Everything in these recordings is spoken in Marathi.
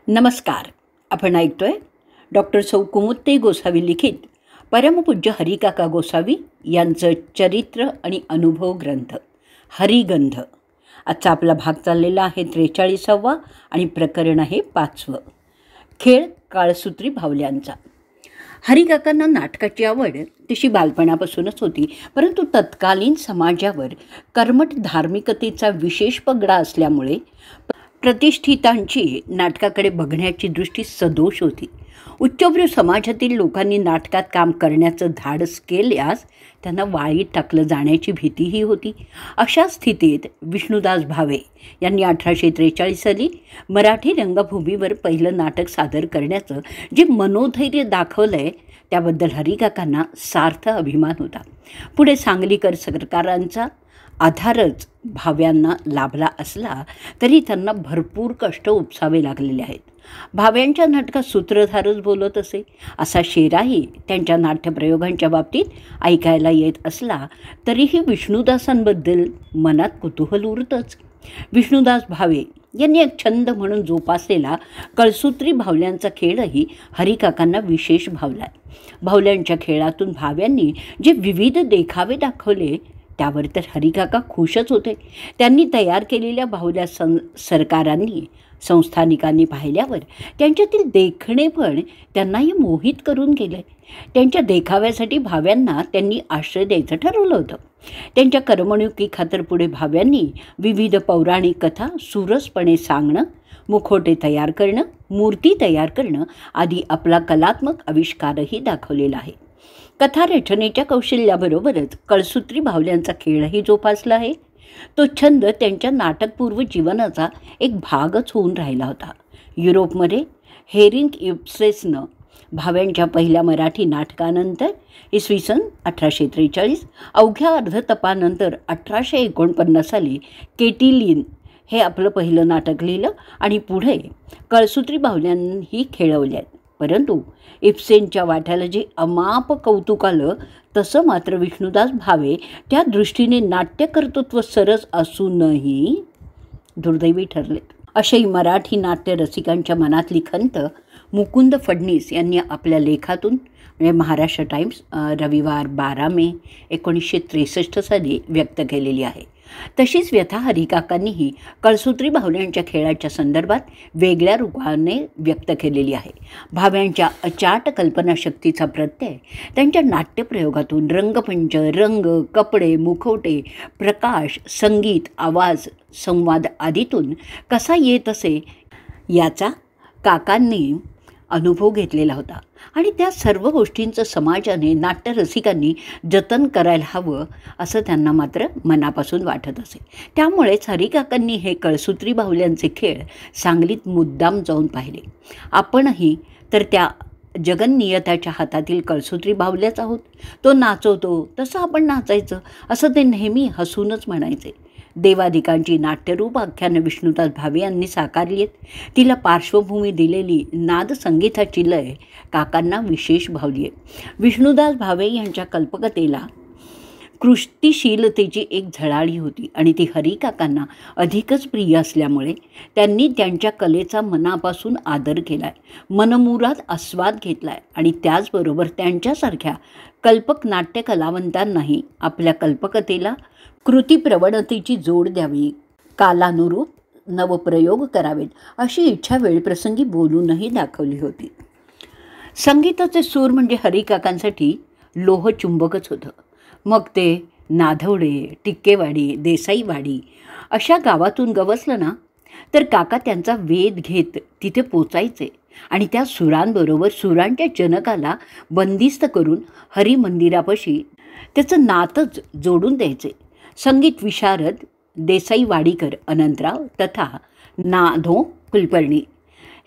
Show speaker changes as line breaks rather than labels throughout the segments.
नमस्कार. आपण ऐकतोय डॉक्टर सौ कुमुत्ते गोसावी लिखित परमपूज्य हरिकाका गोसावी यांचं चरित्र आणि अनुभव ग्रंथ हरिगंध. आजचा आपला भाग चाललेला आहे 43वा आणि प्रकरण आहे 5वं. खेळ काळसूत्री भावल्यांचा. हरिकाकांना नाटकाची आवड तशी बालपणापासूनच होती, परंतु तत्कालीन समाजावर कर्मठ धार्मिकतेचा विशेष पगडा असल्यामुळे प्रतिष्ठितांची नाटकाकडे बघण्याची दृष्टी सदोष होती. उच्चभ्रू समाजातील लोकांनी नाटकात काम करण्याचं धाडस केल्यास त्यांना वाळीत टाकलं जाण्याची भीतीही होती. अशा स्थितीत विष्णुदास भावे यांनी 1843 साली मराठी रंगभूमीवर पहिलं नाटक सादर करण्याचं जे मनोधैर्य दाखवलं आहे त्याबद्दल हरिकाकांना सार्थ अभिमान होता. पुढे सांगलीकर सरकारांचा आधारच भाव्यांना लाभला असला तरी त्यांना भरपूर कष्ट उपसावे लागलेले आहेत. भाव्यांच्या नाटकात सूत्रधारच बोलत असे असा शेराही त्यांच्या नाट्यप्रयोगांच्या बाबतीत ऐकायला येत असला तरीही विष्णुदासांबद्दल मनात कुतूहल उरतंच. विष्णुदास भावे यांनी एक छंद म्हणून जोपासलेला कळसूत्री भावल्यांचा खेळही हरिकाकांना विशेष भावला. भावल्यांच्या खेळातून भाव्यांनी जे विविध देखावे दाखवले त्यावर तर हरिकाका खुशच होते. त्यांनी तयार केलेल्या भावल्या सरकारांनी संस्थानिकांनी पाहिल्यावर त्यांच्यातील देखणे पण त्यांनाही मोहित करून गेले. त्यांच्या देखाव्यासाठी भाव्यांना त्यांनी आश्रय द्यायचं ठरवलं होतं. त्यांच्या करमणुकीखातर पुढे भाव्यांनी विविध पौराणिक कथा सुरसपणे सांगणं, मुखोटे तयार करणं, मूर्ती तयार करणं आदी आपला कलात्मक आविष्कारही दाखवलेला आहे. कथा रचनेच्या कौशल्याबरोबरच कळसूत्री भावल्यांचा खेळही जोपासला आहे. तो छंद त्यांच्या नाटकपूर्व जीवनाचा एक भागच होऊन राहिला होता. युरोपमध्ये हेरिंग इब्सेसनं भाव्यांच्या पहिल्या मराठी नाटकानंतर इसवी सन 1843 अवघ्या अर्धतपानंतर 1849 साली केटिलीन हे आपलं पहिलं नाटक लिहिलं आणि पुढे कळसूत्री भावल्यांही खेळवल्या. परंतु इब्सेनच्या वाट्याला जे अमाप कौतुक आलं तसं मात्र विष्णुदास भावे त्या दृष्टीने नाट्यकर्तृत्व सरस असूनही दुर्दैवी ठरले. अशाही मराठी नाट्यरसिकांच्या मनातली खंत मुकुंद फडणीस यांनी आपल्या लेखातून म्हणजे महाराष्ट्र टाइम्स रविवार 12 मे 1963 साली व्यक्त केलेली आहे. तशीच व्यथा हरिकाकांनीही कळसूत्री भावल्यांच्या खेळाच्या संदर्भात वेगळ्या रूपाने व्यक्त केलेली आहे. भाव्यांच्या अचाट कल्पनाशक्तीचा प्रत्यय त्यांच्या नाट्यप्रयोगातून रंगपंच, रंग, कपडे, मुखवटे, प्रकाश, संगीत, आवाज, संवाद आदीतून कसा येत असे याचा काकांनी अनुभव घेतलेला होता आणि त्या सर्व गोष्टींचं समाजाने नाट्यरसिकांनी जतन करायला हवं असं त्यांना मात्र मनापासून वाटत असे. त्यामुळेच हरिकाकांनी हे कळसूत्री भावल्यांचे खेळ सांगलीत मुद्दाम जाऊन पाहिले. आपणही तर त्या जगन्नियताच्या हातातील कळसूत्री भावल्याच आहोत. तो नाचवतो तसं आपण नाचायचं असं ते नेहमी हसूनच म्हणायचे. देवादिकांची नाट्यरूप आख्यानं विष्णुदास भावे यांनी साकारली आहेत. तिला पार्श्वभूमी दिलेली नादसंगीताची लय काकांना विशेष भावली आहे. विष्णुदास भावे यांच्या कल्पकतेला कृष्टीशीलतेची एक झळाळी होती आणि ती हरिकाकांना अधिकच प्रिय असल्यामुळे त्यांनी त्यांच्या कलेचा मनापासून आदर केला आहे, मनमुराद आस्वाद घेतला आहे आणि त्याचबरोबर त्यांच्यासारख्या कल्पक नाट्य कलावंतांनाही आपल्या कल्पकतेला कृतीप्रवणतेची जोड द्यावी, कालानुरूप नवप्रयोग करावेत अशी इच्छा वेळप्रसंगी बोलूनही दाखवली होती. संगीताचे सूर म्हणजे हरिकाकांसाठी लोहचुंबकच होतं. मग ते नाधवडे, टिक्केवाडी, देसाईवाडी अशा गावातून गवसलं ना तर काका त्यांचा वेध घेत तिथे पोचायचे आणि त्या सुरांबरोबर सुरांच्या जनकाला बंदिस्त करून हरिमंदिरापाशी त्याचं नातच जोडून द्यायचे. संगीत विशारद देसाई वाडीकर अनंतराव तथा ना.धो. कुलकर्णी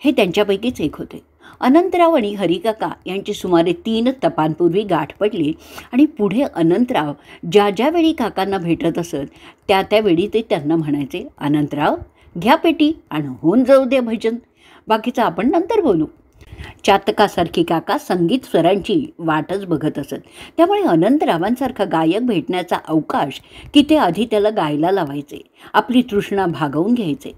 हे त्यांच्यापैकीच एक होते. अनंतराव आणि हरिकाका यांची सुमारे 3 तपांपूर्वी गाठ पडली आणि पुढे अनंतराव ज्या ज्यावेळी काकांना भेटत असत त्यावेळी ते त्यांना म्हणायचे, अनंतराव घ्या पेटी आणि होऊन जाऊ दे भजन, बाकीचं आपण नंतर बोलू. चातकासारखी काका संगीत स्वरांची वाटच बघत असत. त्यामुळे अनंतरावांसारखा गायक भेटण्याचा अवकाश की ते आधी त्याला गायला लावायचे, आपली तृष्णा भागवून घ्यायचे.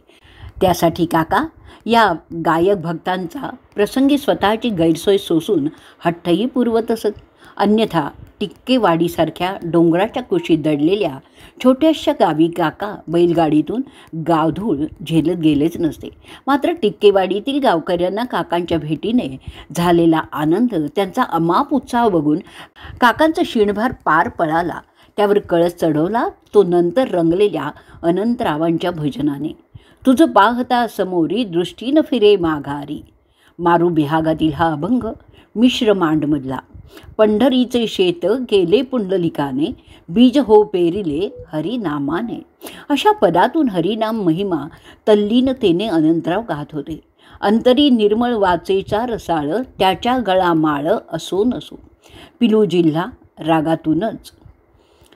त्यासाठी काका या गायक भक्तांचा प्रसंगी स्वतःची गैरसोय सोसून हट्टही पुरवत असत. अन्यथा टिक्केवाडीसारख्या डोंगराच्या कुशीत दडलेल्या छोट्याशा गावी काका बैलगाडीतून गावधूळ झेलत गेलेच नसते. मात्र टिक्केवाडीतील गावकऱ्यांना काकांच्या भेटीने झालेला आनंद, त्यांचा अमाप उत्साह बघून काकांचा क्षीणभार पार पळाला. त्यावर कळस चढवला तो नंतर रंगलेल्या अनंतरावांच्या भजनाने. तुझं पाहता समोरी दृष्टीनं फिरे माघारी, मारू बिहागातील हा अभंग मिश्र मांडमधला. पंढरीचे शेत गेले पुंडलिकाने, बीज हो पेरिले हरिनामाने. अशा पदातून हरिनाम महिमा तल्लीनतेने अनंतराव गात होते. अंतरी निर्मळ वाचेचा रसाळ, त्याच्या गळा माळ असो नसो. पिलू जिल्हा रागातूनच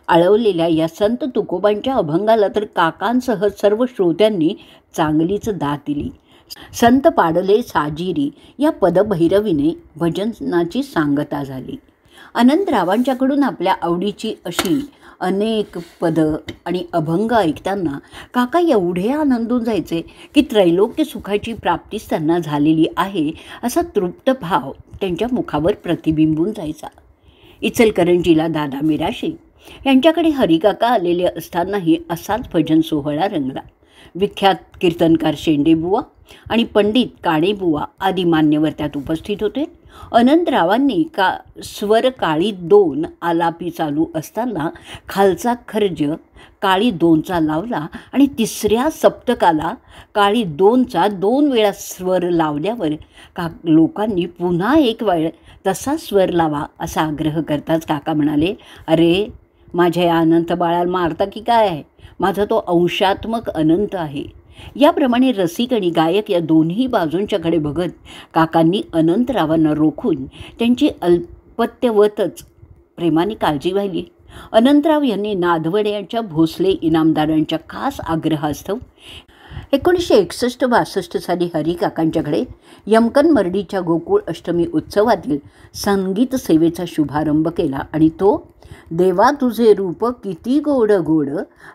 आळवलेल्या या संत तुकोबांच्या अभंगाला तर काकांसह सर्व श्रोत्यांनी चांगलीच दाद दिली. संत पाडले साजिरी या पदभैरवीने भजनाची सांगता झाली. अनंतरावांच्याकडून आपल्या आवडीची अशी अनेक पदं आणि अभंग ऐकताना काका एवढे आनंदून जायचे की त्रैलोक्य सुखाची प्राप्तीच त्यांना झालेली आहे असा तृप्त भाव त्यांच्या मुखावर प्रतिबिंबून जायचा. इचलकरंजीला दादा मिराशी यांच्याकडे हरिकाका आलेले असतानाही असाच भजन सोहळा रंगला. विख्यात कीर्तनकार शेंडेबुवा आणि पंडित काणेबुवा आदी मान्यवर त्यात उपस्थित होते. अनंतरावांनी स्वर काळी 2 आलापी चालू असताना खालचा खर्ज काळी 2चा लावला आणि तिसऱ्या सप्तकाला काळी 2चा 2 वेळा स्वर लावल्यावर लोकांनी पुन्हा एक वेळ तसा स्वर लावा असा आग्रह करताच काका म्हणाले, अरे माझ्या या अनंत बाळाला मारता की काय? माझा तो अंशात्मक अनंत आहे. याप्रमाणे रसिक आणि गायक या दोन्ही बाजूंच्याकडे बघत काकांनी अनंतरावांना रोखून त्यांची अल्पत्यवतच प्रेमाने काळजी वाहिली. अनंतराव यांनी नादवड्याच्या भोसले इनामदारांच्या खास आग्रहास्तव 1961-62 साली हरिकाकांच्याकडे यमकन मर्डीच्या गोकुळ अष्टमी उत्सवातील संगीत सेवेचा शुभारंभ केला आणि तो देवा तुझे रूप किती गोड गोड,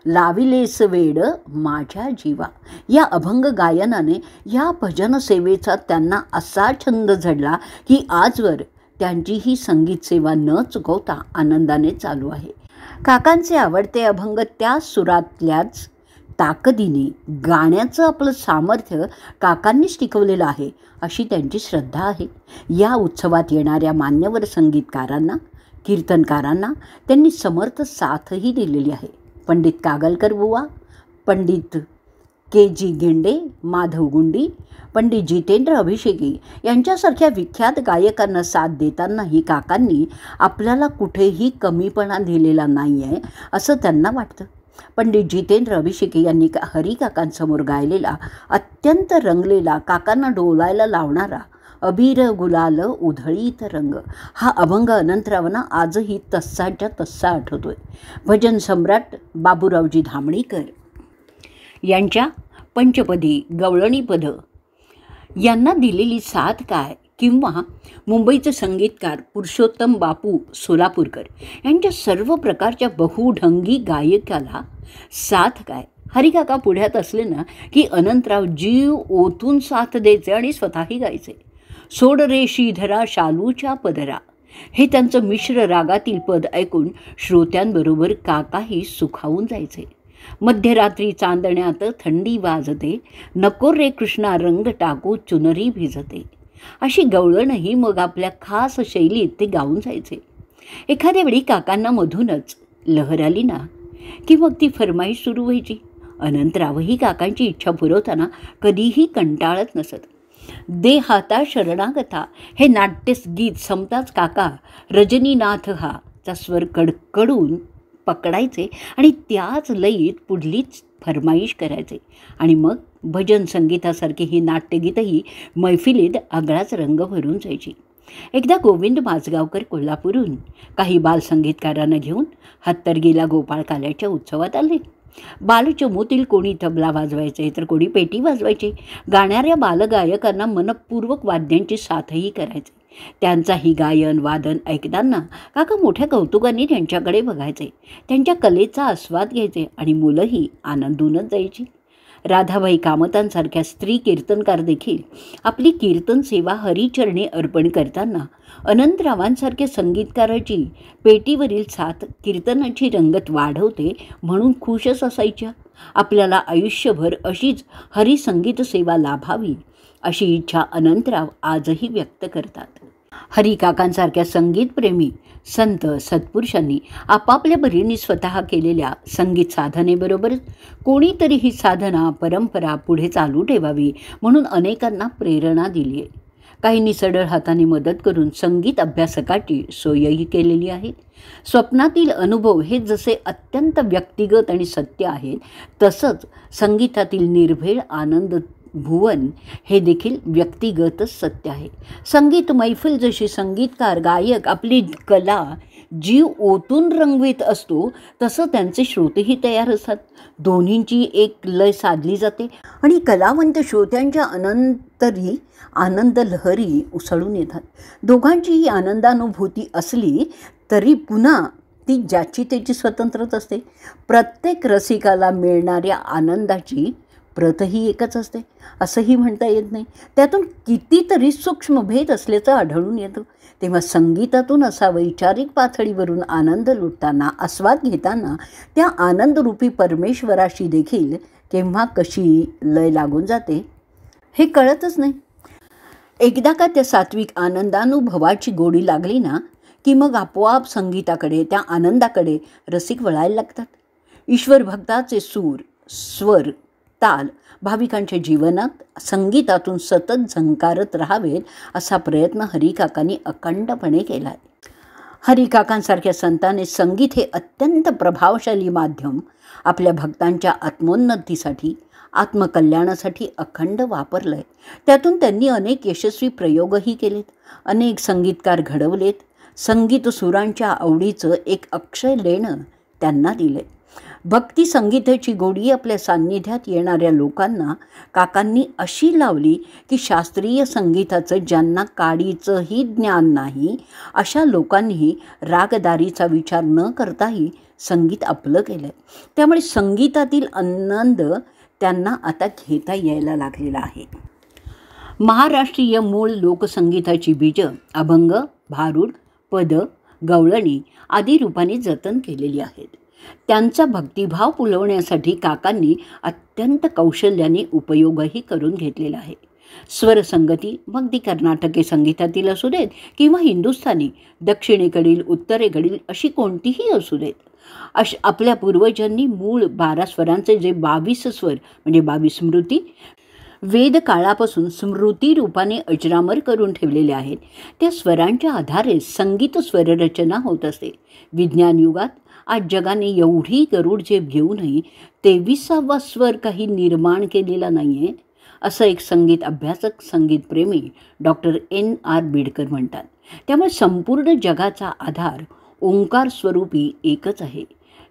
लाविलेस वेड माझ्या जीवा या अभंग गायनाने या भजन सेवेचा त्यांना असा छंद झडला की आजवर त्यांची ही संगीत सेवा न चुकवता आनंदाने चालू आहे. काकांचे आवडते अभंग त्या सुरातल्याच ताकदीने गाण्याचं आपलं सामर्थ्य काकांनीच टिकवलेलं आहे अशी त्यांची श्रद्धा आहे. या उत्सवात येणाऱ्या मान्यवर संगीतकारांना, कीर्तनकारांना त्यांनी समर्थ साथही दिलेली आहे. पंडित कागलकर बुवा, पंडित के.जी. गेंडे, माधव गुंडी, पंडित जितेंद्र अभिषेकी यांच्यासारख्या विख्यात गायकांना साथ देतानाही काकांनी आपल्याला कुठेही कमीपणा दिलेला नाही आहे असं त्यांना वाटतं. पंडित जितेंद्र अभिषेकी यांनी हरिकाकांसमोर गायलेला अत्यंत रंगलेला, काकांना डोलायला लावणारा अबीर गुलाल उधळीत रंग हा अभंग अनंतरावांना आजही तस्साच्या तस्सा आठवतोय. भजन सम्राट बाबूरावजी धामणीकर यांच्या पंचपदी गवळणी पद यांना दिलेली साथ काय, किंवा मुंबईचे संगीतकार पुरुषोत्तम बापू सोलापूरकर यांच्या सर्व प्रकारच्या बहुढंगी गायकाला साथ काय. हरिकाका पुढ्यात असले ना की अनंतराव जीव ओतून साथ द्यायचे आणि स्वतःही गायचे. सोड रे श्रीधरा शालूच्या पदरा हे त्यांचं मिश्र रागातील पद ऐकून श्रोत्यांबरोबर काकाही सुखावून जायचे. मध्यरात्री चांदण्यात थंडी वाजते, नको रे कृष्णा रंग टाकू चुनरी भिजते अशी गवळणही मग आपल्या खास शैलीत ते गाऊन जायचे. एखाद्या वेळी काकांना मधूनच लहर आली ना की मग ती फरमाईश सुरू व्हायची. अनंतरावही काकांची इच्छा पुरवताना कधीही कंटाळत नसत. दे हाता शरणागता हे नाट्यगीत संपताच काका रजनीनाथ हा चा स्वर कडकडून पकडायचे आणि त्याच लयीत पुढलीच फरमाईश करायचे आणि मग भजन संगीतासारखी ही नाट्यगीतही मैफिलीत आगळाच रंग भरून जायची. एकदा गोविंद माजगावकर कोल्हापूरहून काही बालसंगीतकारांना घेऊन हत्तरगीला गोपाळ काल्याच्या उत्सवात आले. बालचमूतील कोणी तबला वाजवायचे तर कोणी पेटी वाजवायचे. गाणाऱ्या बालगायकांना मनपूर्वक वाद्यांची साथही करायचे. त्यांचाही गायन वादन ऐकताना काका मोठ्या कौतुकाने त्यांच्याकडे बघायचे, त्यांच्या कलेचा आस्वाद घ्यायचे आणि मुलंही आनंदूनच जायची. राधाबाई कामतांसारख्या स्त्री कीर्तनकार देखील आपली कीर्तन सेवा हरिचरणी अर्पण करताना अनंतरावांसारख्या संगीतकाराची पेटीवरील साथ कीर्तनाची रंगत वाढवते म्हणून खुशच असायच्या. आपल्याला आयुष्यभर अशीच हरिसंगीत सेवा लाभावी अशी इच्छा अनंतराव आजही व्यक्त करतात. हरिकाकांसारख्या संगीतप्रेमी संत सत्पुरुषांनी आपापल्या परीने स्वतः केलेल्या संगीत साधनेबरोबरच कोणीतरी ही साधना परंपरा पुढे चालू ठेवावी म्हणून अनेकांना प्रेरणा दिली आहे. काहींनी सढळ हाताने मदत करून संगीत अभ्यासकाची सोयही केलेली आहे. स्वप्नातील अनुभव हे जसे अत्यंत व्यक्तिगत आणि सत्य आहेत, तसंच संगीतातील निर्भेळ आनंद भुवन हे देखील व्यक्तिगतच सत्य आहे. संगीत मैफिल जशी संगीतकार गायक आपली कला जीव ओतून रंगवीत असतो, तसं त्यांचे श्रोतेही तयार असतात. दोन्हींची एक लय साधली जाते आणि कलावंत श्रोत्यांच्या अनंतरी आनंद लहरी उसळून येतात. दोघांचीही आनंदानुभूती असली तरी पुन्हा ती ज्याची त्याची स्वतंत्रच असते. प्रत्येक रसिकाला मिळणाऱ्या आनंदाची प्रतही एकच असते असंही म्हणता येत नाही. त्यातून कितीतरी सूक्ष्म भेद असल्याचं आढळून येतं. तेव्हा संगीतातून असा वैचारिक पातळीवरून आनंद लुटताना आस्वाद घेताना त्या आनंदरूपी परमेश्वराशी देखील केव्हा कशी लय लागून जाते हे कळतच नाही. एकदा का त्या सात्विक आनंदानुभवाची गोडी लागली ना की मग आपोआप संगीताकडे त्या आनंदाकडे रसिक वळायला लागतात. ईश्वर भक्ताचे सूर स्वर ताल भाविकांच्या जीवनात संगीतातून सतत झंकारत राहावेत असा प्रयत्न हरिकाकांनी अखंडपणे केला आहे. हरिकाकांसारख्या संतांनी संगीत हे अत्यंत प्रभावशाली माध्यम आपल्या भक्तांच्या आत्मोन्नतीसाठी आत्मकल्याणासाठी अखंड वापरलं आहे. त्यातून त्यांनी अनेक यशस्वी प्रयोगही केलेत, अनेक संगीतकार घडवलेत. संगीत सुरांच्या आवडीचं एक अक्षय लेणं त्यांना दिले. भक्ती संगीताची गोडी आपल्या सान्निध्यात येणाऱ्या लोकांना काकांनी अशी लावली की शास्त्रीय संगीताचं ज्यांना काडीचंही ज्ञान नाही अशा लोकांनीही रागदारीचा विचार न करताही संगीत आपलं केलं. त्यामुळे संगीतातील आनंद त्यांना आता घेता यायला लागलेला आहे. महाराष्ट्रीय मूळ लोकसंगीताची बीजं अभंग, भारुड, पद, गवळणी आदी रूपाने जतन केलेली आहेत. त्यांचा भक्तिभाव फुलवण्यासाठी काकांनी अत्यंत कौशल्याने उपयोगही करून घेतलेला आहे. स्वरसंगती मग ती कर्नाटकी संगीतातील असू देत किंवा हिंदुस्थानी, दक्षिणेकडील उत्तरेकडील अशी कोणतीही असू देत, आपल्या पूर्वजांनी मूळ 12 स्वरांचे जे 22 स्वर म्हणजे 22 स्मृती वेद काळापासून स्मृती रूपाने अजरामर करून ठेवलेले आहेत, त्या स्वरांच्या आधारे संगीत स्वररचना होत असते. विज्ञान युगात आज जगाने एवढी गरुड झेप घेऊनही 23वा स्वर काही निर्माण केलेला नाही आहे असं एक संगीत अभ्यासक संगीतप्रेमी डॉक्टर NR बिडकर म्हणतात. त्यामुळे संपूर्ण जगाचा आधार ओंकार स्वरूपी एकच आहे.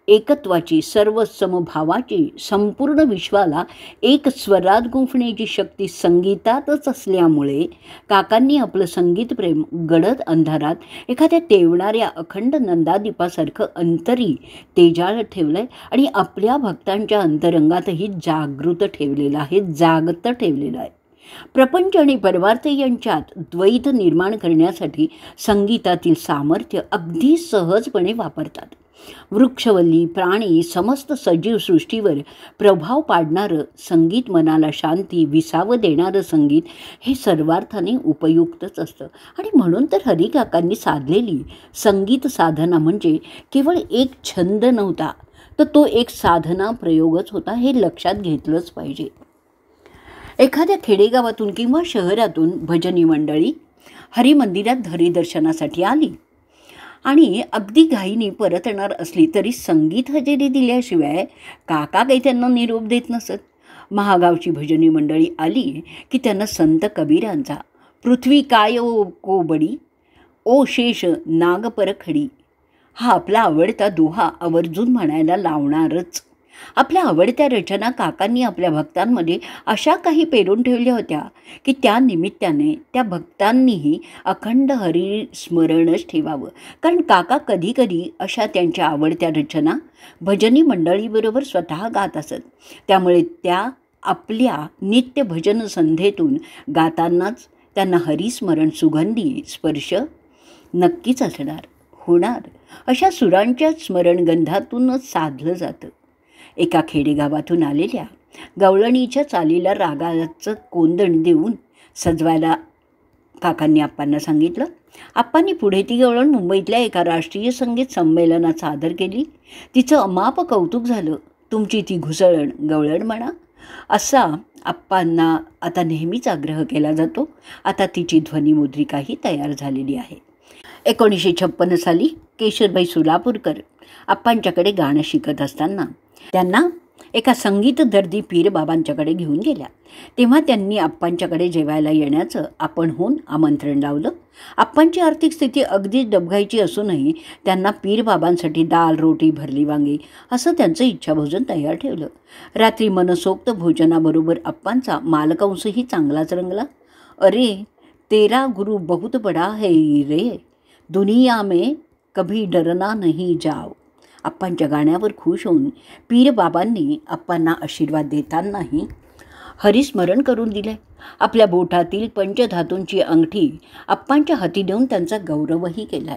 एकत्वाची सर्व समभावाची संपूर्ण विश्वाला एक स्वरात गुंफण्याची शक्ती संगीतातच असल्यामुळे काकांनी आपलं संगीतप्रेम गडद अंधारात एखाद्या तेवणाऱ्या अखंड नंदादीपासारखं अंतरी तेजाळ ठेवलं आहे आणि आपल्या भक्तांच्या अंतरंगातही जागृत ठेवलेलं आहे, जागत ठेवलेलं आहे. प्रपंच आणि परमार्थ यांच्यात द्वैत निर्माण करण्यासाठी संगीतातील सामर्थ्य अगदी सहजपणे वापरतात. वृक्षवल्ली, प्राणी, समस्त सजीव सृष्टीवर प्रभाव पाडणारं संगीत, मनाला शांती, विसावं देणारं संगीत हे सर्वार्थाने उपयुक्तच असतं. आणि म्हणून तर हरिकाकांनी साधलेली संगीत साधना म्हणजे केवळ एक छंद नव्हता, तर तो एक साधना प्रयोगच होता, हे लक्षात घेतलंच पाहिजे. एखाद्या खेडेगावातून किंवा शहरातून भजनी मंडळी हरिमंदिरात हरिदर्शनासाठी आली आणि अगदी घाईने परतणार असली तरी संगीत हजेरी दिल्याशिवाय काका काही त्यांना निरोप देत नसत. महागावची भजनी मंडळी आली की त्यांना संत कबीरांचा पृथ्वी काय ओ कोबडी ओ शेष नाग परखडी हा आपला आवडता दोहा आवर्जून म्हणायला लावणारच. आपल्या आवडत्या रचना काकांनी आपल्या भक्तांमध्ये अशा काही पेरून ठेवल्या होत्या की त्या निमित्ताने त्या भक्तांनीही अखंड हरिस्मरणच ठेवावं. कारण काका कधीकधी अशा त्यांच्या आवडत्या रचना भजनी मंडळीबरोबर स्वतः गात असत. त्यामुळे त्या आपल्या नित्य भजन संध्येतून गातानाच त्यांना हरिस्मरण सुगंधी स्पर्श नक्कीच असणार, होणार अशा सुरांच्या स्मरणगंधातूनच साधलं जातं. एका खेडेगावातून आलेल्या गवळणीच्या चालीला रागाचं कोंदण देऊन सजवायला काकांनी आप्पांना सांगितलं. आप्पांनी पुढे ती गवळण मुंबईतल्या एका राष्ट्रीय संगीत संमेलनात सादर केली. तिचं अमाप कौतुक झालं. तुमची ती घुसळण गवळण म्हणा असा आप्पांना आता नेहमीच आग्रह केला जातो. आता तिची ध्वनिमुद्रिकाही तयार झालेली आहे. 1956 साली केशरबाई सोलापूरकर आप्पांच्याकडे गाणं शिकत असताना त्यांना एका संगीत दर्दी पीरबाबांच्याकडे घेऊन गेल्या. तेव्हा त्यांनी आप्पांच्याकडे जेवायला येण्याचं आपणहून आमंत्रण लावलं. आप्पांची आर्थिक स्थिती अगदीच डबघाईची असूनही त्यांना पीरबाबांसाठी दाल रोटी भरली वांगी असं त्यांचं इच्छाभोजन तयार ठेवलं. रात्री मनसोक्त भोजनाबरोबर आप्पांचा मालकंसही चांगलाच रंगला. अरे तेरा गुरु बहुत बडा है रे, दुनिया में कभी डरना नहीं जाओ. आप्पांच्या गाण्यावर खुश होऊन पीरबाबांनी आप्पांना आशीर्वाद देतानाही हरिस्मरण करून दिले. आपल्या बोटातील पंचधातूंची अंगठी आप्पांच्या हाती देऊन त्यांचा गौरवही केला.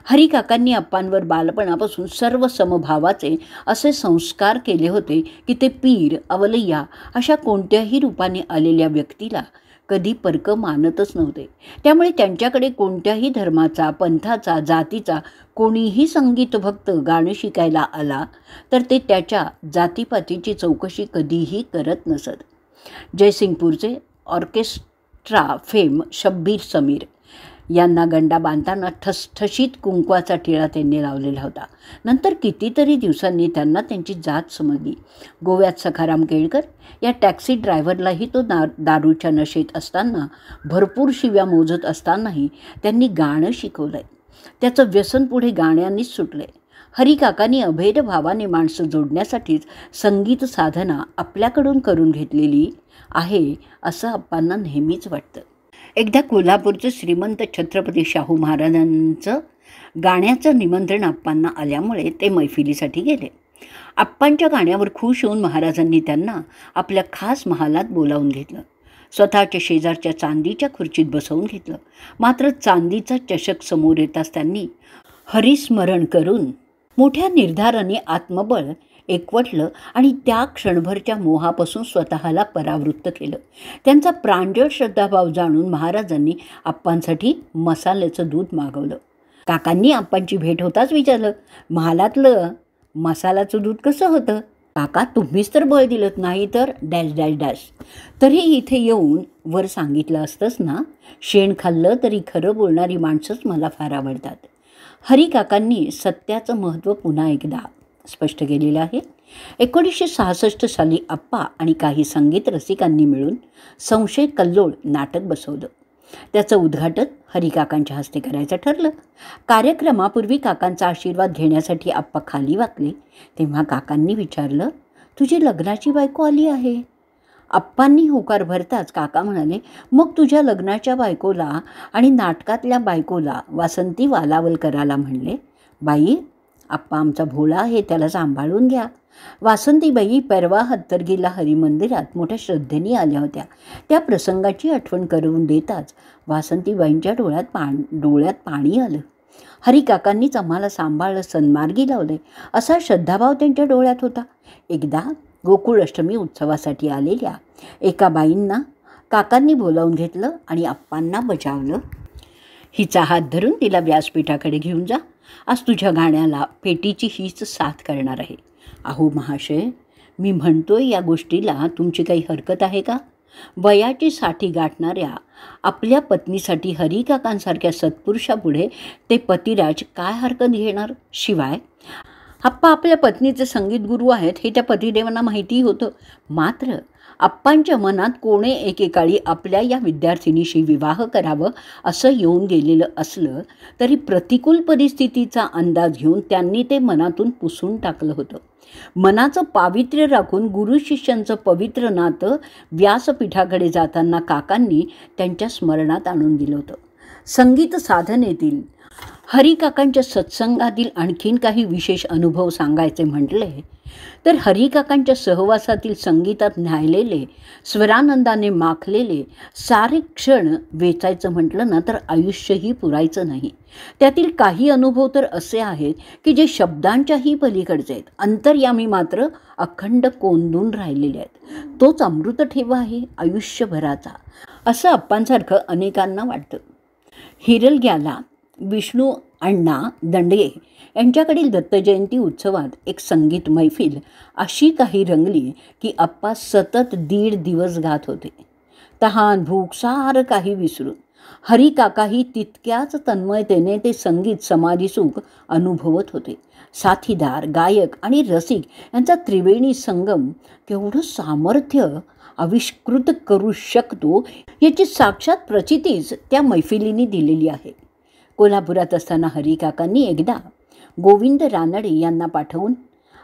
हरिकाकांनी आप्पांवर बालपणापासून सर्व समभावाचे असे संस्कार केले होते की ते पीर अवलय्या अशा कोणत्याही रूपाने आलेल्या व्यक्तीला कधी परक मानतच नव्हते. त्यामुळे त्यांच्याकडे कोणत्याही धर्माचा, पंथाचा, जातीचा कोणीही संगीतभक्त गाणं शिकायला आला तर ते त्याच्या जातीपातीची चौकशी कधीही करत नसत. जयसिंगपूरचे ऑर्केस्ट्रा फेम शब्बीर समीर यांना गंडा बांधताना ठसठशीत कुंकवाचा टिळा त्यांनी लावलेला होता. नंतर कितीतरी दिवसांनी त्यांना त्यांची जात समजली. गोव्यात सखाराम केळकर या टॅक्सी ड्रायव्हरलाही तो दारूच्या नशेत असताना भरपूर शिव्या मोजत असतानाही त्यांनी गाणं शिकवलं आहे. त्याचं व्यसन पुढे गाण्यांनीच सुटलं आहे. हरिकाकांनी अभेद भावाने माणसं जोडण्यासाठीच संगीत साधना आपल्याकडून करून घेतलेली आहे असं आप्पांना नेहमीच वाटतं. एकदा कोल्हापूरचं श्रीमंत छत्रपती शाहू महाराजांचं गाण्याचं निमंत्रण आप्पांना आल्यामुळे ते मैफिलीसाठी गेले. आप्पांच्या गाण्यावर खुश होऊन महाराजांनी त्यांना आपल्या खास महालात बोलावून घेतलं. स्वतःच्या शेजारच्या चांदीच्या खुर्चीत बसवून घेतलं. मात्र चांदीचा चषक समोर येताच त्यांनी हरिस्मरण करून मोठ्या निर्धाराने आत्मबळ एकवटलं आणि त्या क्षणभरच्या मोहापासून स्वतःला परावृत्त केलं. त्यांचा प्रांजळ श्रद्धाभाव जाणून महाराजांनी आप्पांसाठी मसाल्याचं दूध मागवलं. काकांनी आप्पांची भेट होताच विचारलं, महालातलं मसाल्याचं दूध कसं होतं? काका तुम्हीच तर बळ दिलत, नाही तर डॅश डॅश डॅश. तरी इथे येऊन वर सांगितलं असतंच ना, शेण खाल्लं तरी खरं बोलणारी माणसंच मला फार आवडतात. हरिकाकांनी सत्याचं महत्त्व पुन्हा एकदा स्पष्ट केलेलं आहे. 1966 साली आप्पा आणि काही संगीत रसिकांनी मिळून संशय कल्लोळ नाटक बसवलं. त्याचं उद्घाटन हरिकाकांच्या हस्ते करायचं ठरलं. कार्यक्रमापूर्वी काकांचा आशीर्वाद घेण्यासाठी आप्पा खाली वाकले. तेव्हा काकांनी विचारलं, तुझी लग्नाची बायको आली आहे? आप्पांनी होकार भरताच काका म्हणाले, मग तुझ्या लग्नाच्या बायकोला आणि नाटकातल्या बायकोला वासंती वालावलकराला म्हणले, बाई आप्पा आमचा भोळा आहे, त्याला सांभाळून घ्या. वासंतीबाई परवा हत्तरगीला हरिमंदिरात मोठ्या श्रद्धेने आल्या होत्या. त्या प्रसंगाची आठवण करून देताच वासंतीबाईंच्या डोळ्यात पाणी आलं. हरिकाकांनीच आम्हाला सांभाळलं, सन्मार्गी लावले असा श्रद्धाभाव त्यांच्या डोळ्यात होता. एकदा गोकुळ अष्टमी उत्सवासाठी आलेल्या एका बाईंना काकांनी बोलावून घेतलं आणि आप्पांना बजावलं, हिचा हात धरून तिला व्यासपीठाकडे घेऊन जा. आज तुझ्या गाण्याला पेटीची हीच साथ करणार आहे. अहो महाशय, मी म्हणतोय या गोष्टीला तुमची काही हरकत आहे का? वयाची साठी गाठणाऱ्या आपल्या पत्नीसाठी हरिकाकांसारख्या सत्पुरुषापुढे ते पतिराज काय हरकत घेणार? शिवाय आप्पा आपल्या पत्नीचे संगीत गुरु आहेत हे त्या पतिदेवांना माहिती होतं. मात्र आप्पांच्या मनात कोणे एकेकाळी आपल्या या विद्यार्थिनीशी विवाह करावं असं येऊन गेलेलं असलं तरी प्रतिकूल परिस्थितीचा अंदाज घेऊन त्यांनी ते मनातून पुसून टाकलं होतं. मनाचं पावित्र्य राखून गुरु शिष्यांचं पवित्र नातं व्यासपीठाकडे जाताना काकांनी त्यांच्या स्मरणात आणून दिलं होतं. संगीत साधनेतील हरिकाकांच्या सत्संगातील आणखीन काही विशेष अनुभव सांगायचे म्हटले तर हरिकाकांच्या सहवासातील संगीतात न्हायलेले, स्वरानंदाने माखलेले सारे क्षण वेचायचं म्हटलं ना तर आयुष्यही पुरायचं नाही. त्यातील काही अनुभव तर असे आहेत की जे शब्दांच्याही पलीकडचे आहेत, अंतर्यामी मात्र अखंड कोंदून राहिलेले आहेत. तोच अमृत ठेवा आहे आयुष्यभराचा, असं अप्पांसारखं अनेकांना वाटतं. हिरलग्याला विष्णू अण्णा दंडगे यांच्याकडील दत्तजयंती उत्सवात एक संगीत मैफिल अशी काही रंगली की अप्पा सतत 1.5 दिवस गात होते. तहान भूक सारं काही विसरून. हरिकाकाही तितक्याच तन्मयतेने ते संगीत समाधिसुख अनुभवत होते. साथीदार, गायक आणि रसिक यांचा त्रिवेणी संगम केवढं सामर्थ्य आविष्कृत करू शकतो याची साक्षात प्रचितीच त्या मैफिलीने दिलेली आहे. कोल्हापुरात असताना हरिकाकांनी एकदा गोविंद रानडे यांना पाठवून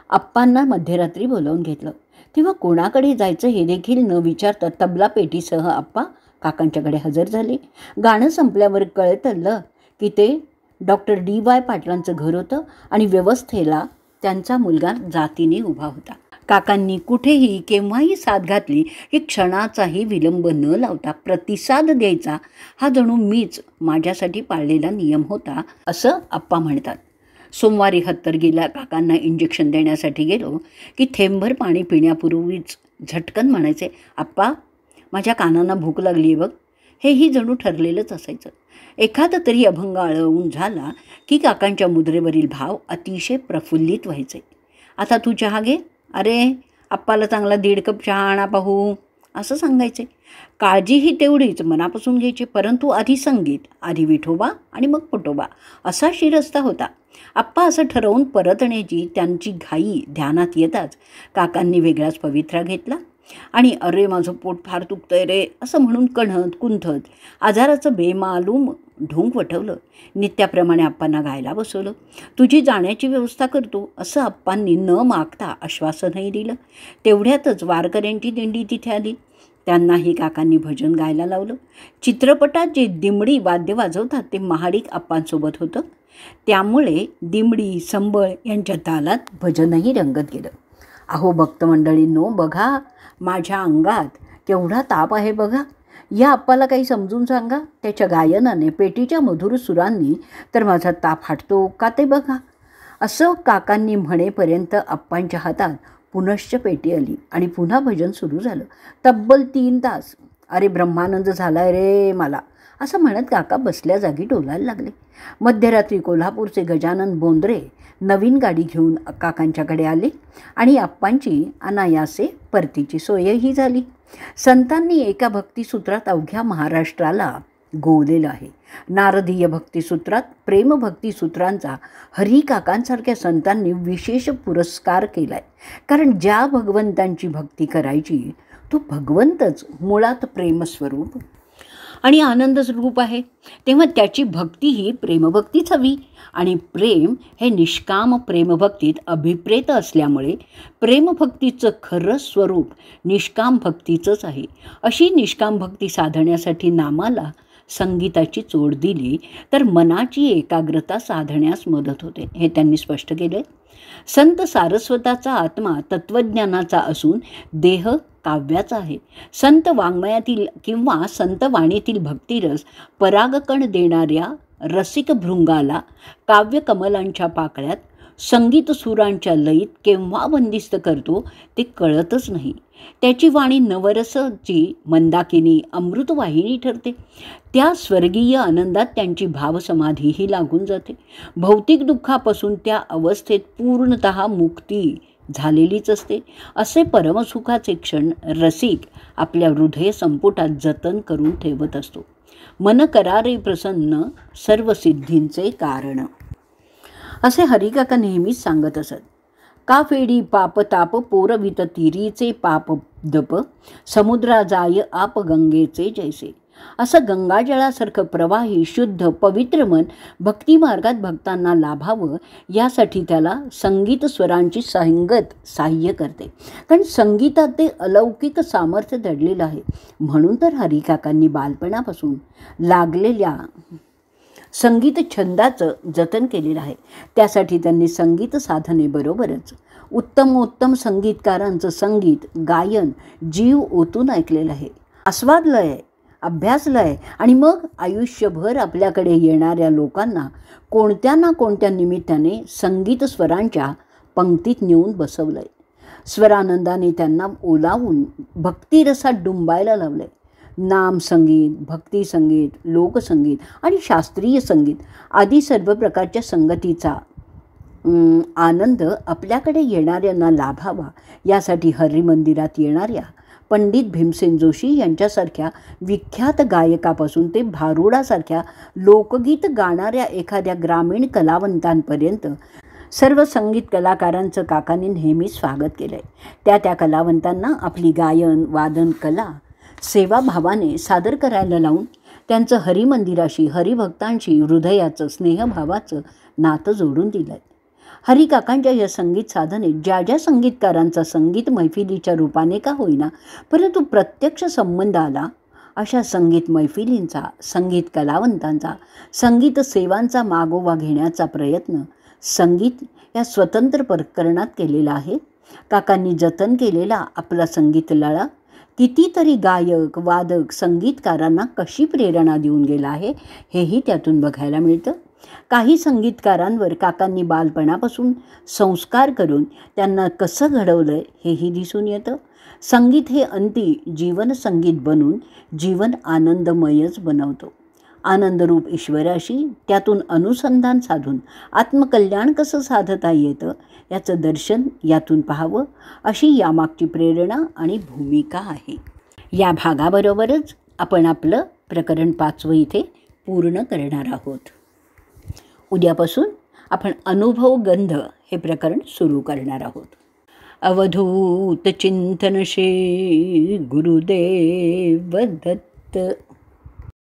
अप्पांना मध्यरात्री बोलावून घेतलं. तेव्हा कोणाकडे जायचं हे देखील न विचारता तबला पेटीसह अप्पा काकांच्याकडे हजर झाले. गाणं संपल्यावर कळतलं की ते डॉक्टर D.Y. पाटलांचं घर होतं आणि व्यवस्थेला त्यांचा मुलगा जातीने उभा होता. काकांनी कुठेही केव्हाही साथ घातली की क्षणाचाही विलंब न लावता प्रतिसाद द्यायचा हा जणू मीच माझ्यासाठी पाळलेला नियम होता, असं अप्पा म्हणतात. सोमवारी हत्तरगीला काकांना इंजेक्शन देण्यासाठी गेलो की थेंबभर पाणी पिण्यापूर्वीच झटकन म्हणायचे, आप्पा माझ्या कानांना भूक लागली आहे बघ. हेही जणू ठरलेलंच असायचं. एखादा तरी अभंग आळवून झाला की काकांच्या मुद्रेवरील भाव अतिशय प्रफुल्लित व्हायचे. आता तू चहा घे, अरे आप्पाला चांगला 1.5 कप चहा आणा पाहू, असं सांगायचे. काळजीही तेवढीच मनापासून घ्यायची, परंतु आधी संगीत, आधी विठोबा आणि मग पोटोबा असा शिरस्ता होता. आप्पा असं ठरवून परतण्याची त्यांची घाई ध्यानात येताच काकांनी वेगळाच पवित्रा घेतला आणि अरे माझं पोट फार दुखतंय रे असं म्हणून कणत कुंथत आजाराचं बेमालूम ढोंग वठवलं. नित्याप्रमाणे आप्पांना गायला बसवलं. तुझी जाण्याची व्यवस्था करतो असं आप्पांनी न मागता आश्वासनही दिलं. तेवढ्यातच वारकऱ्यांची दिंडी तिथे आली. त्यांनाही काकांनी भजन गायला लावलं. चित्रपटात जे दिमडी वाद्य वाजवतात ते महाडिक आप्पांसोबत होतं. त्यामुळे दिमडी संबळ यांच्या तालात भजनही रंगत गेलं. अहो भक्तमंडळींनो, बघा माझ्या अंगात केवढा ताप आहे बघा. या आप्पाला काही समजून सांगा. त्याच्या गायनाने, पेटीच्या मधुर सुरांनी तर माझा ताप हटतो का ते बघा. असं काकांनी म्हणेपर्यंत आप्पांच्या हातात पुनश्च पेटी आली आणि पुन्हा भजन सुरू झालं. तब्बल 3 तास. अरे ब्रह्मानंद झालाय रे मला, असं म्हणत काका बसल्या जागी डोलायला लागले. मध्यरात्री कोल्हापूरचे गजानन बोंद्रे नवीन गाडी घेऊन काकांच्याकडे आले आणि आप्पांची अनायासे परतीची सोयही झाली. संतांनी एका भक्तिसूत्रात अवघ्या महाराष्ट्राला गोवलेलं आहे. नारदीय भक्तिसूत्रात, प्रेमभक्तिसूत्रांचा हरिकाकांसारख्या संतांनी विशेष पुरस्कार केला आहे. कारण ज्या भगवंतांची भक्ती करायची तो भगवंतच मुळात प्रेमस्वरूप आणि आनंद स्वरूप आहे. तेव्हा त्याची भक्ती ही प्रेमभक्तीच हवी आणि प्रेम हे निष्काम प्रेमभक्तीत अभिप्रेत असल्यामुळे प्रेमभक्तीचं खरं स्वरूप निष्काम भक्तीचंच आहे. अशी निष्काम भक्ती साधण्यासाठी नामाला संगीताची जोड दिली तर मनाची एकाग्रता साधण्यास मदत होते, हे त्यांनी स्पष्ट केले. संत सारस्वताचा आत्मा तत्त्वज्ञानाचा असून देह काव्याचा आहे. संत वाङ्मयातील किंवा संत वाणीतील भक्तिरस परागकण देणाऱ्या रसिक भृंगाला काव्यकमलांच्या पाकळ्यात संगीत सुरांच्या लयीत केव्हा बंदिस्त करतो ते कळतच नाही. त्याची वाणी नवरसाची मंदाकिनी अमृतवाहिनी ठरते. त्या स्वर्गीय आनंदात त्यांची भावसमाधीही लागून जाते. भौतिक दुःखापासून त्या अवस्थेत पूर्णतः मुक्ती झालेलीच असते. असे परमसुखाचे क्षण रसिक आपल्या हृदय संपुटात जतन करून ठेवत असतो. मन करारे प्रसन्न सर्व सिद्धींचे कारण, असे हरिकाका नेहमीच सांगत असत. का फेडी पाप ताप पोरवित तिरीचे पाप दप समुद्रा जाय आप गंगेचे जैसे. असं गंगाजळासारखं प्रवाही शुद्ध पवित्र मन भक्तिमार्गात भक्तांना लाभावं यासाठी त्याला संगीत स्वरांची संगत सहाय्य करते. कारण संगीतात ते अलौकिक सामर्थ्य दडलेलं आहे. म्हणून तर हरिकाकांनी बालपणापासून लागलेल्या संगीत छंदाचं जतन केलेलं आहे. त्यासाठी त्यांनी संगीत साधनेबरोबरच उत्तमोत्तम संगीतकारांचं संगीत गायन जीव ओतून ऐकलेलं आहे. आस्वादलं आहे, अभ्यासलं आहे आणि मग आयुष्यभर आपल्याकडे येणाऱ्या लोकांना कोणत्या ना कोणत्या निमित्ताने संगीत स्वरांच्या पंक्तीत नेऊन बसवलं आहे. स्वरानंदाने त्यांना ओलावून भक्तिरसात डुंबायला लावलं आहे. नामसंगीत, भक्तिसंगीत, लोकसंगीत आणि शास्त्रीय संगीत आदी सर्व प्रकारच्या संगतीचा आनंद आपल्याकडे येणाऱ्यांना लाभावा यासाठी हरिमंदिरात येणाऱ्या पंडित भीमसेन जोशी यांच्यासारख्या विख्यात गायकापासून ते भारुडासारख्या लोकगीत गाणाऱ्या एखाद्या ग्रामीण कलावंतांपर्यंत सर्व संगीत कलाकारांचं काकांनी नेहमी स्वागत केलं आहे. त्या कलावंतांना आपली गायन वादन कला सेवाभावाने सादर करायला लावून त्यांचं हरिमंदिराशी हरिभक्तांशी हृदयाचं स्नेहभावाचं नातं जोडून दिलं आहे. हरिकाकांच्या या संगीत साधनेत ज्या ज्या संगीतकारांचा संगीत मैफिलीच्या रूपाने का होईना परंतु प्रत्यक्ष संबंध आला, अशा संगीत मैफिलींचा, संगीत कलावंतांचा, संगीत सेवांचा मागोवा घेण्याचा प्रयत्न संगीत या स्वतंत्र प्रकरणात केलेला आहे. काकांनी जतन केलेला आपला संगीत लळा कितीतरी गायक वादक संगीतकारांना कशी प्रेरणा देऊन गेला आहे हेही त्यातून बघायला मिळतं. काही संगीतकारांवर काकांनी बालपणापासून संस्कार करून त्यांना कसं घडवलं हेही दिसून येतं. संगीत हे अंती जीवन संगीत बनून जीवन आनंदमयच बनवतो. आनंदरूप ईश्वराशी त्यातून अनुसंधान साधून आत्मकल्याण कसं साधता येतं याचं दर्शन यातून पाहावं अशी यामागची प्रेरणा आणि भूमिका आहे. या भागाबरोबरच आपण आपलं प्रकरण 5 इथे पूर्ण करणार आहोत. उद्यापासून आपण अनुभव गंध हे प्रकरण सुरू करणार आहोत. अवधूत चिंतन श्री गुरुदेव दत्त.